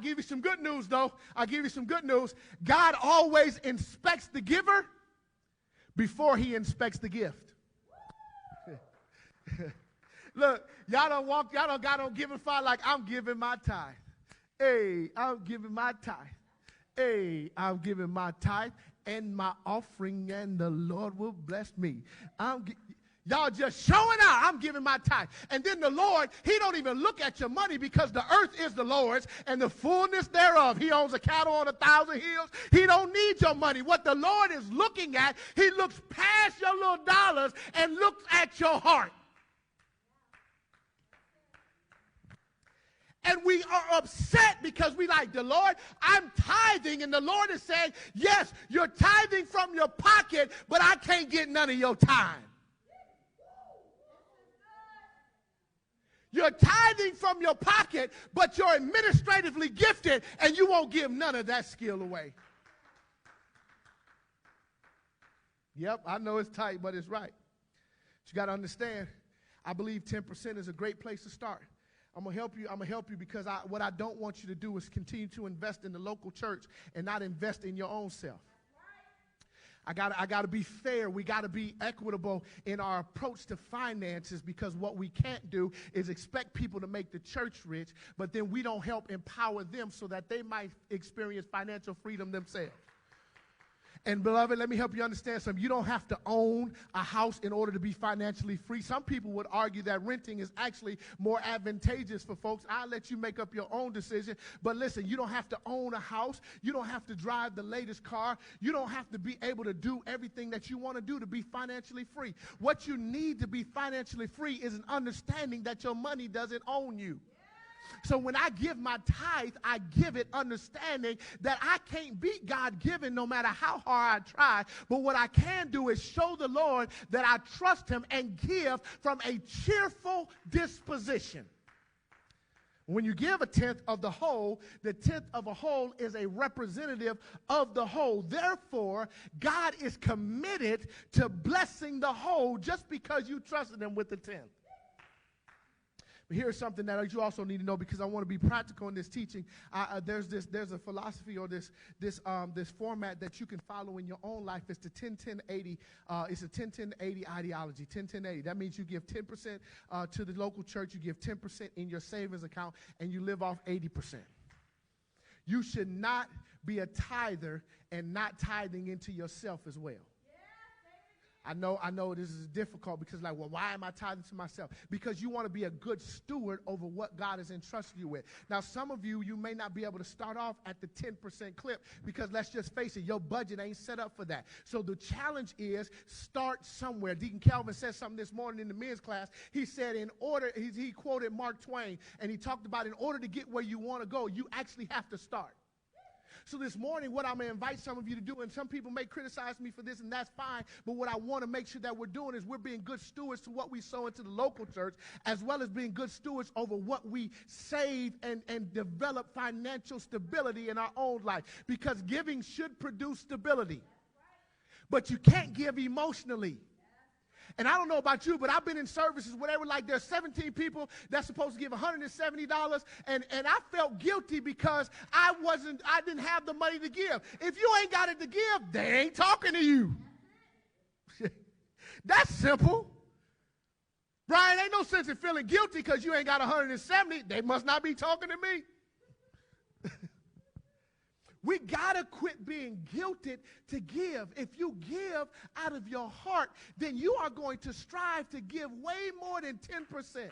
give you some good news, though. I'll give you some good news. God always inspects the giver before he inspects the gift. Look, y'all don't got on giving fire like I'm giving my tithe. Hey, I'm giving my tithe. Hey, I'm giving my tithe and my offering, and the Lord will bless me. Y'all just showing out. I'm giving my tithe. And then the Lord, he don't even look at your money because the earth is the Lord's and the fullness thereof. He owns a cattle on 1,000 hills. He don't need your money. What the Lord is looking at, he looks past your little dollars and looks at your heart. And we are upset because we like, the Lord, I'm tithing, and the Lord is saying, yes, you're tithing from your pocket, but I can't get none of your time. You're tithing from your pocket, but you're administratively gifted, and you won't give none of that skill away. Yep, I know it's tight, but it's right. But you got to understand, I believe 10% is a great place to start. I'm going to help you. I'm going to help you because what I don't want you to do is continue to invest in the local church and not invest in your own self. I got to be fair. We got to be equitable in our approach to finances, because what we can't do is expect people to make the church rich, but then we don't help empower them so that they might experience financial freedom themselves. And beloved, let me help you understand something. You don't have to own a house in order to be financially free. Some people would argue that renting is actually more advantageous for folks. I'll let you make up your own decision. But listen, you don't have to own a house. You don't have to drive the latest car. You don't have to be able to do everything that you want to do to be financially free. What you need to be financially free is an understanding that your money doesn't own you. So when I give my tithe, I give it understanding that I can't beat God-given no matter how hard I try. But what I can do is show the Lord that I trust him and give from a cheerful disposition. When you give a tenth of the whole, the tenth of a whole is a representative of the whole. Therefore, God is committed to blessing the whole just because you trusted him with the tenth. But here's something that you also need to know, because I want to be practical in this teaching. There's a philosophy or this format that you can follow in your own life. It's the 10-10-80. It's a 10-10-80 ideology. 10-10-80. That means you give 10% to the local church, you give 10% in your savings account, and you live off 80%. You should not be a tither and not tithing into yourself as well. I know this is difficult because, like, well, why am I tithing to myself? Because you want to be a good steward over what God has entrusted you with. Now, some of you may not be able to start off at the 10% clip because, let's just face it, your budget ain't set up for that. So the challenge is start somewhere. Deacon Calvin said something this morning in the men's class. He said he quoted Mark Twain, and he talked about in order to get where you want to go, you actually have to start. So this morning, what I'm going to invite some of you to do, and some people may criticize me for this, and that's fine, but what I want to make sure that we're doing is we're being good stewards to what we sow into the local church, as well as being good stewards over what we save and develop financial stability in our own life, because giving should produce stability. But you can't give emotionally. And I don't know about you, but I've been in services where they were like, there's 17 people that's supposed to give $170, and I felt guilty because I didn't have the money to give. If you ain't got it to give, they ain't talking to you. That's simple. Brian, ain't no sense in feeling guilty because you ain't got 170. They must not be talking to me. We got to quit being guilted to give. If you give out of your heart, then you are going to strive to give way more than 10%.